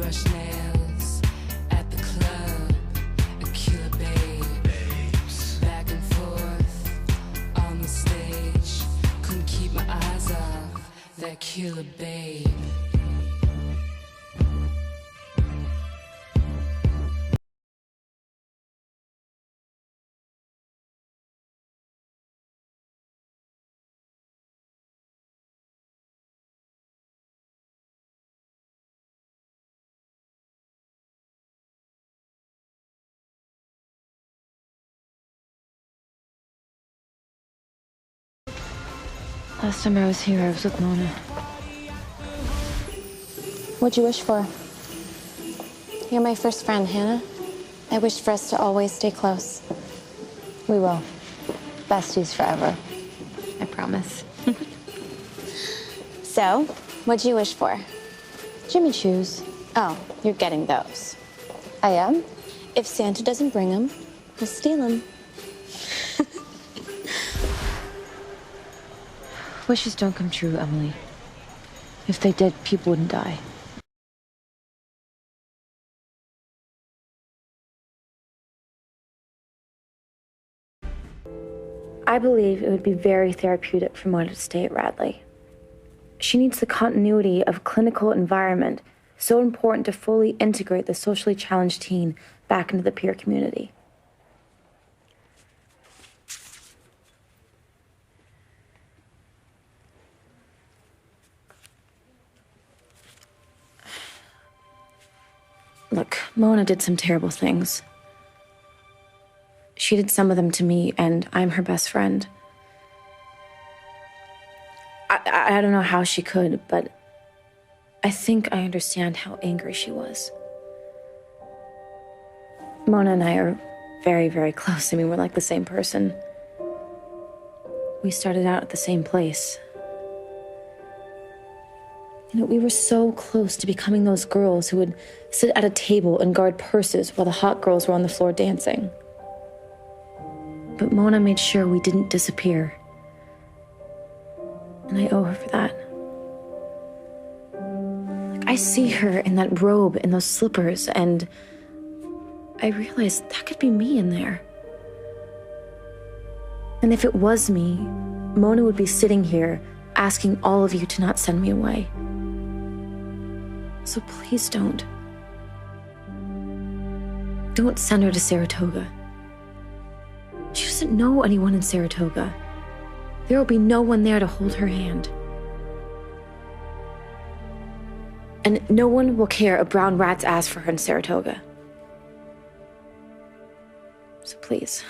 brush nails at the club, a killer babe. Back and forth on the stage, couldn't keep my eyes off that killer babe. Last time I was here, I was with Mona. What'd you wish for? You're my first friend, Hannah. I wish for us to always stay close. We will. Besties forever. I promise. So, what'd you wish for? Jimmy choos. Oh, you're getting those. I am? If Santa doesn't bring them, we'll steal them. Wishes don't come true, Emily. If they did, people wouldn't die. I believe it would be very therapeutic for Mona to stay at Radley. She needs the continuity of a clinical environment, so important to fully integrate the socially challenged teen back into the peer community. Look, Mona did some terrible things. She did some of them to me, and I'm her best friend. I don't know how she could, but I think I understand how angry she was. Mona and I are very, very close. I mean, we're like the same person. We started out at the same place. You know, we were so close to becoming those girls who would sit at a table and guard purses while the hot girls were on the floor dancing. But Mona made sure we didn't disappear. And I owe her for that. Like, I see her in that robe and those slippers, and I realize that could be me in there. And if it was me, Mona would be sitting here asking all of you to not send me away. So please don't. Don't send her to Saratoga. She doesn't know anyone in Saratoga. There will be no one there to hold her hand. And no one will care a brown rat's ass for her in Saratoga. So please.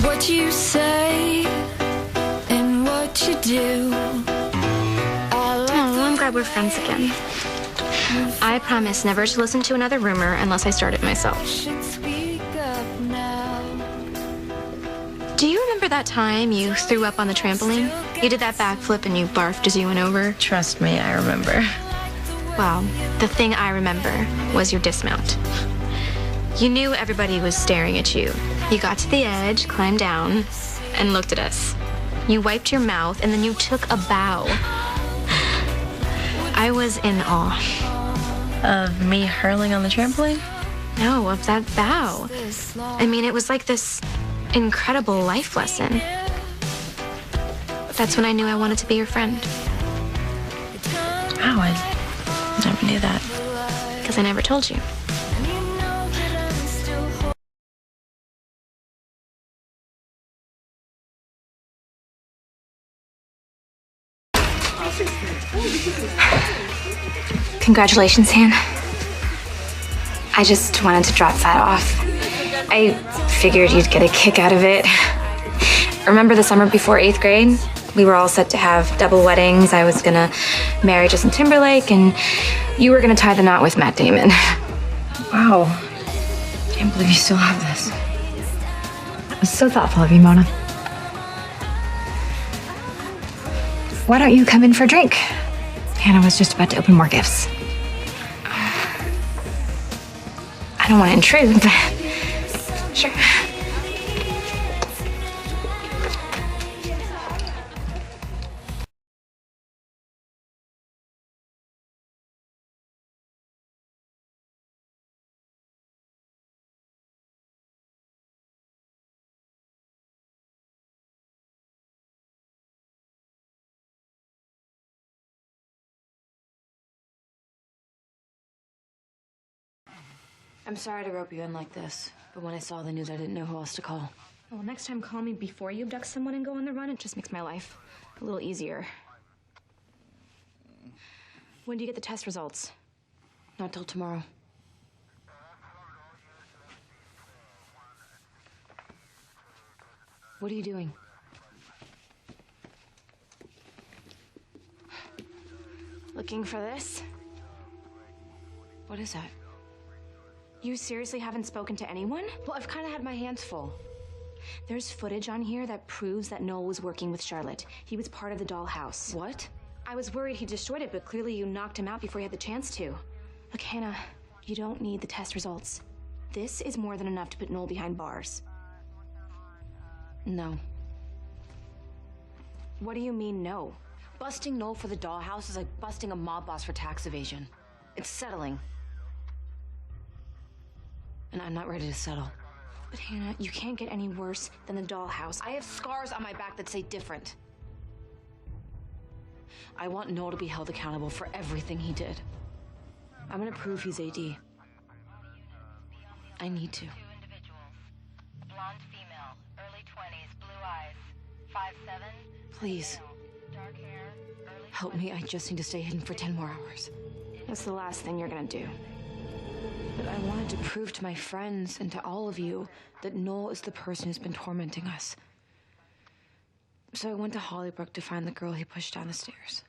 What you say and what you do. Oh, I'm glad we're friends again. I promise never to listen to another rumor unless I start it myself. Do you remember that time you threw up on the trampoline? You did that backflip and you barfed as you went over? Trust me, I remember. Well, the thing I remember was your dismount. You knew everybody was staring at you. You got to the edge, climbed down, and looked at us. You wiped your mouth, and then you took a bow. I was in awe. Of me hurling on the trampoline? No, of that bow. I mean, it was like this incredible life lesson. That's when I knew I wanted to be your friend. Wow, I never knew that. Because I never told you. Congratulations, Han. I just wanted to drop that off. I figured you'd get a kick out of it. Remember the summer before 8th grade? We were all set to have double weddings. I was gonna marry Justin Timberlake, and you were gonna tie the knot with Matt Damon. Wow. Can't believe you still have this. It was so thoughtful of you, Mona. Why don't you come in for a drink? Hannah was just about to open more gifts. I don't want to intrude, but sure. I'm sorry to rope you in like this, but when I saw the news, I didn't know who else to call. Well, next time call me before you abduct someone and go on the run. It just makes my life a little easier. When do you get the test results? Not till tomorrow. What are you doing? Looking for this? What is that? You seriously haven't spoken to anyone? Well, I've kind of had my hands full. There's footage on here that proves that Noel was working with Charlotte. He was part of the dollhouse. What? I was worried he destroyed it, but clearly you knocked him out before he had the chance to. Look, Hannah, you don't need the test results. This is more than enough to put Noel behind bars. No. What do you mean, no? Busting Noel for the dollhouse is like busting a mob boss for tax evasion. It's settling. And I'm not ready to settle. But Hannah, you can't get any worse than the dollhouse. I have scars on my back that say different. I want Noel to be held accountable for everything he did. I'm gonna prove he's AD. I need to. 2 individuals. Blonde female, early 20s, blue eyes. 5'7". Please, Dark hair, early help me. I just need to stay hidden for 10 more hours. That's the last thing you're gonna do. But I wanted to prove to my friends and to all of you that Noel is the person who's been tormenting us. So I went to Hollybrook to find the girl he pushed down the stairs.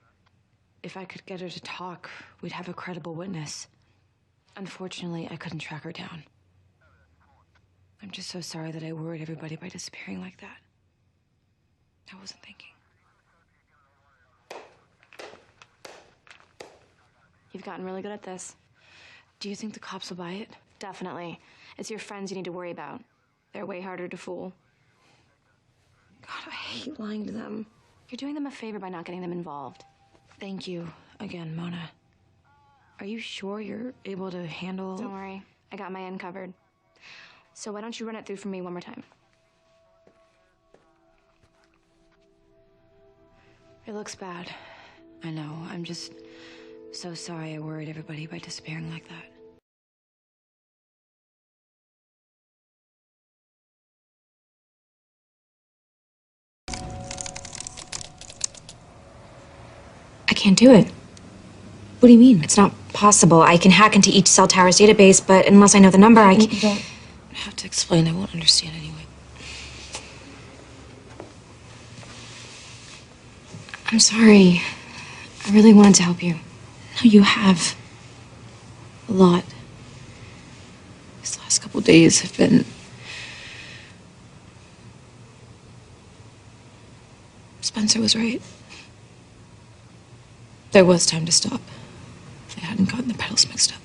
If I could get her to talk, we'd have a credible witness. Unfortunately, I couldn't track her down. I'm just so sorry that I worried everybody by disappearing like that. I wasn't thinking. You've gotten really good at this. Do you think the cops will buy it? Definitely. It's your friends you need to worry about. They're way harder to fool. God, I hate lying to them. You're doing them a favor by not getting them involved. Thank you again, Mona. Are you sure you're able to handle... Don't worry. I got my end covered. So why don't you run it through for me one more time? It looks bad. I know. I'm just so sorry I worried everybody by disappearing like that. I can't do it. What do you mean? It's not possible. I can hack into each cell tower's database, but unless I know the number, I can't... You don't have to explain. I won't understand anyway. I'm sorry. I really wanted to help you. No, you have. A lot. These last couple days have been... Spencer was right. There was time to stop. If I hadn't gotten the pedals mixed up.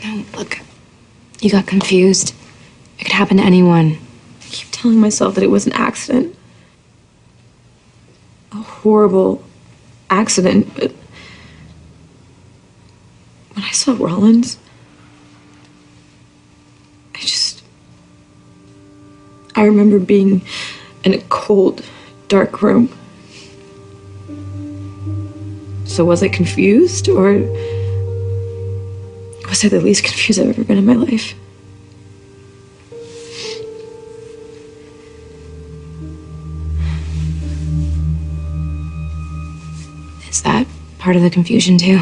No, look. You got confused. It could happen to anyone. I keep telling myself that it was an accident. A horrible accident, but... when I saw Rollins... I remember being in a cold, dark room. So was I confused, or was I the least confused I've ever been in my life? Is that part of the confusion, too?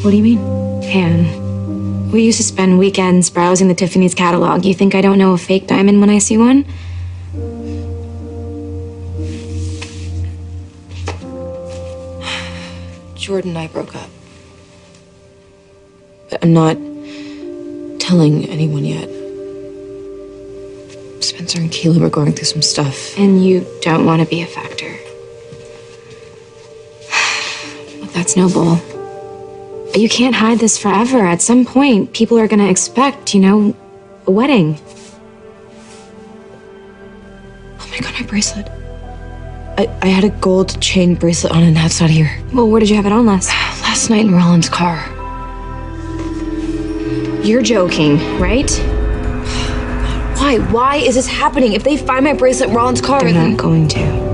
What do you mean? Han, we used to spend weekends browsing the Tiffany's catalog. You think I don't know a fake diamond when I see one? Jordan and I broke up. But I'm not telling anyone yet. Spencer and Keela were going through some stuff. And you don't want to be a factor. It's noble. But you can't hide this forever. At some point, people are gonna expect, a wedding. Oh my god, my bracelet. I had a gold chain bracelet on and now it's not here. Well, where did you have it on last? Last night in Roland's car. You're joking, right? Why? Why is this happening? If they find my bracelet in Roland's car, They're not going to.